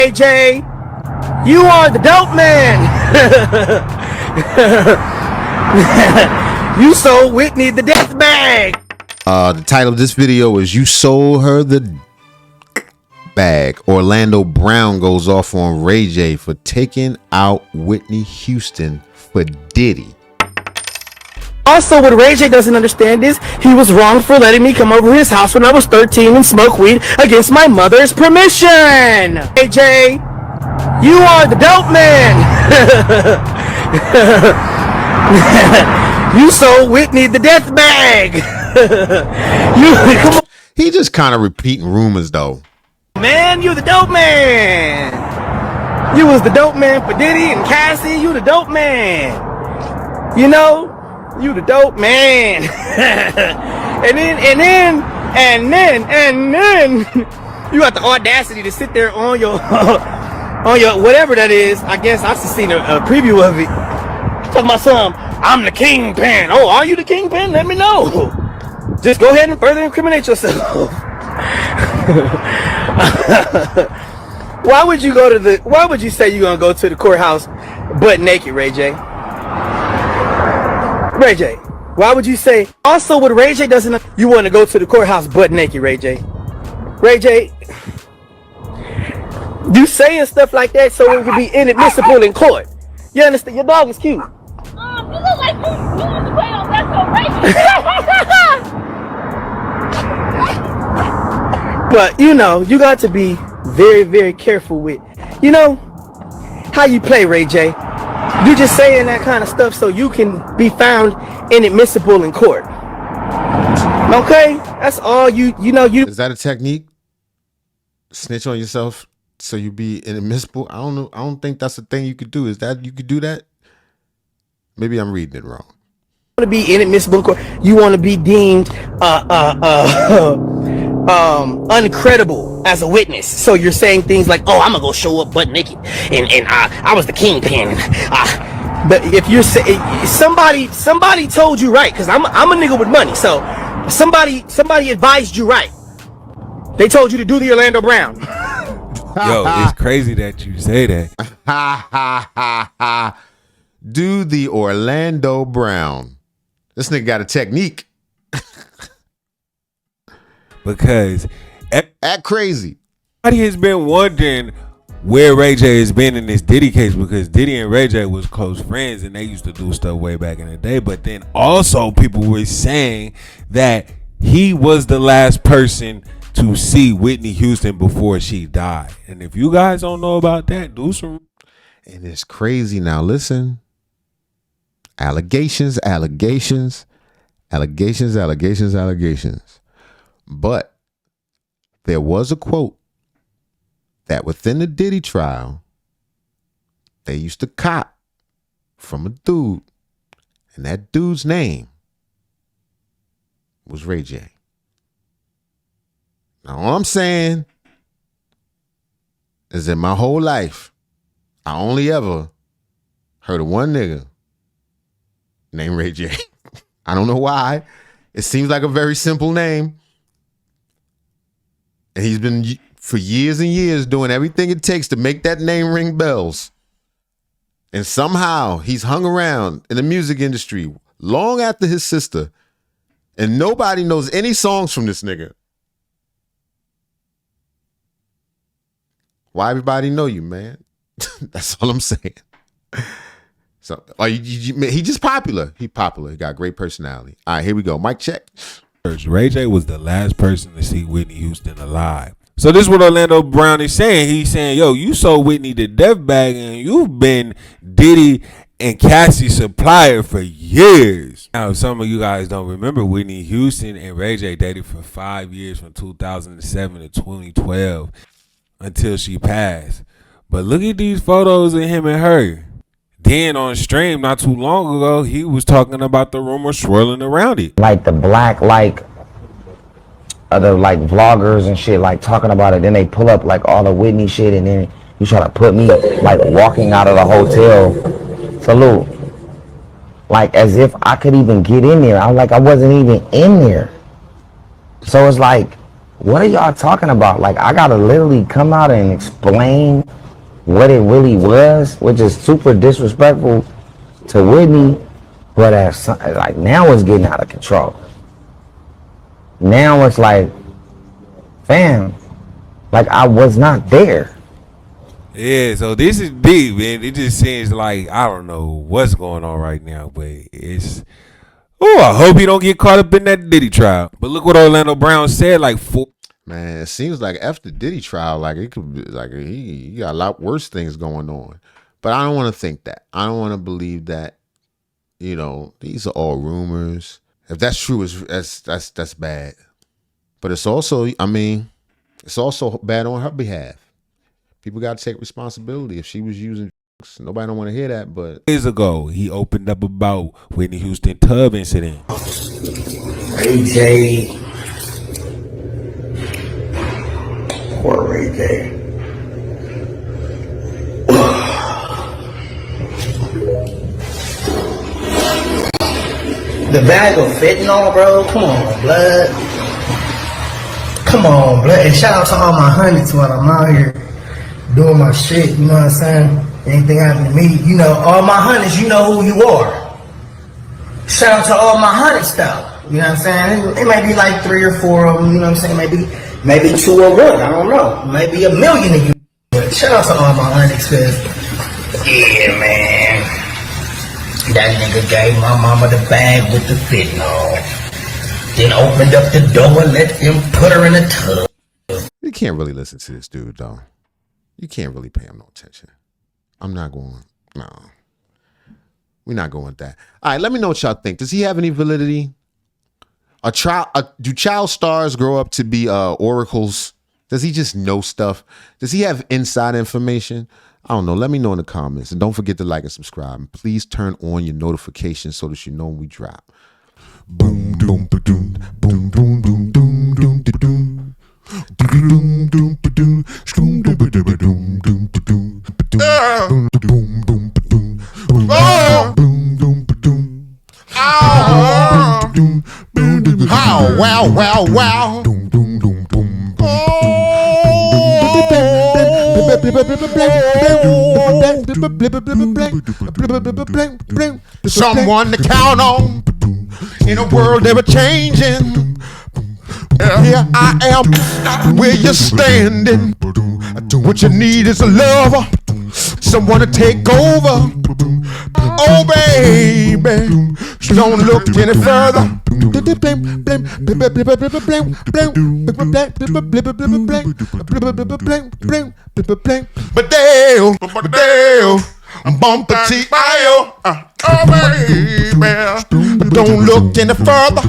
RayJ, you are the dope man. You sold Whitney the death bag. The title of this video is "You Sold Her the Bag." Orlando Brown goes off on RayJ for taking out Whitney Houston for Diddy. Also, what RayJ doesn't understand is he was wrong for letting me come over his house when I was 13 and smoke weed against my mother's permission. RayJ, you are the dope man. You sold Whitney the death bag. Come on. He just kind of repeating rumors though. Man, you the dope man. You was the dope man for Diddy and Cassie. You the dope man. You know, you the dope man. and then you got the audacity to sit there on your on your whatever that is. I guess I've seen a preview of it. Talking about some, I'm the kingpin. Oh, are you the kingpin? Let me know. Just go ahead and further incriminate yourself. Why would you say you're gonna go to the courthouse butt naked, RayJ? RayJ, why would you say? Also, what RayJ doesn't, you want to go to the courthouse butt naked, RayJ? RayJ, you saying stuff like that so it could be inadmissible in court. You understand? Your dog is cute. You look like you want to play on restoration. But you know, you got to be very, very careful with, you know, how you play, RayJ. You just saying that kind of stuff so you can be found inadmissible in court. Okay, that's all you know. Is that a technique? Snitch on yourself so you be inadmissible? I don't know. I don't think that's a thing you could do. Is that you could do that? Maybe I'm reading it wrong. You want to be inadmissible in court. You want to be deemed uncredible as a witness. So you're saying things like, "Oh, I'm gonna go show up butt naked, and I was the kingpin." But if you're somebody told you right, because I'm a nigga with money. So somebody advised you right. They told you to do the Orlando Brown. Yo, it's crazy that you say that. Do the Orlando Brown. This nigga got a technique. Because act crazy. everybody has been wondering where RayJ has been in this Diddy case, because Diddy and RayJ was close friends and they used to do stuff way back in the day. But then also people were saying that he was the last person to see Whitney Houston before she died. And if you guys don't know about that, do some. And it's crazy. Now listen. Allegations. But there was a quote that within the Diddy trial, they used to cop from a dude, and that dude's name was RayJ. Now, all I'm saying is that my whole life, I only ever heard of one nigga named RayJ. I don't know why. It seems like a very simple name. And he's been for years and years doing everything it takes to make that name ring bells. And somehow he's hung around in the music industry long after his sister. And nobody knows any songs from this nigga. Why everybody know you, man? That's all I'm saying. So he just popular. He popular. He got great personality. All right, here we go. Mic check. RayJ was the last person to see Whitney Houston alive. So this is what Orlando Brown is saying. He's saying, yo, you sold Whitney the death bag and you've been Diddy and Cassie's supplier for years. Now, some of you guys don't remember, Whitney Houston and RayJ dated for 5 years, from 2007 to 2012, until she passed. But look at these photos of him and her. Then on stream not too long ago, he was talking about the rumor swirling around it. Like the black, like other like vloggers and shit, like talking about it. Then they pull up like all the Whitney shit, and then you try to put me like walking out of the hotel. Salute. Like as if I could even get in there. I wasn't even in there. So it's like, what are y'all talking about? Like, I gotta literally come out and explain what it really was, which is super disrespectful to Whitney. But like now it's getting out of control. Now it's like, fam, like I was not there. Yeah, so this is big, man. It just seems like I don't know what's going on right now, but it's. Oh, I hope he don't get caught up in that Diddy trial. But look what Orlando Brown said. Like, Man, it seems like after Diddy trial, like it could be like he got a lot worse things going on. But I don't want to think that. I don't want to believe that. You know, these are all rumors. If that's true, that's bad. But it's also, I mean, it's also bad on her behalf. People got to take responsibility. If she was using drugs, nobody don't want to hear that. But years ago, he opened up about Whitney Houston tub incident. RayJ. Poor RayJ. The bag of fentanyl, bro. Come on, blood. Come on, blood. And shout out to all my honeys while I'm out here doing my shit. You know what I'm saying? Anything happen to me, you know, all my honeys, you know who you are. Shout out to all my honeys, though. You know what I'm saying? It may be like 3 or 4 of them. You know what I'm saying? Maybe 2 or 1. I don't know. Maybe 1 million of you. But shout out to all my honeys, cause yeah, man. That nigga gave my mama the bag with the fentanyl. Then opened up the door and let them put her in the tub. you can't really listen to this dude, though. You can't really pay him no attention. I'm not going. No, we're not going with that. All right, let me know what y'all think. Does he have any validity? Do child stars grow up to be oracles? Does he just know stuff? Does he have inside information? I don't know. Let me know in the comments. And don't forget to like and subscribe. And please turn on your notifications so that you know when we drop. Boom, boom, boom, boom, boom, boom, boom, boom, boom, boom. Boom, boom, boom, boom, boom, boom, boom, boom. How? Wow, wow, wow. Someone to count on in a world ever changing. Here I am, where you're standing. What you need is a lover, someone to take over. Oh baby, don't look any further. But Dale, I'm bumping T.I.O. Oh baby, don't look any further.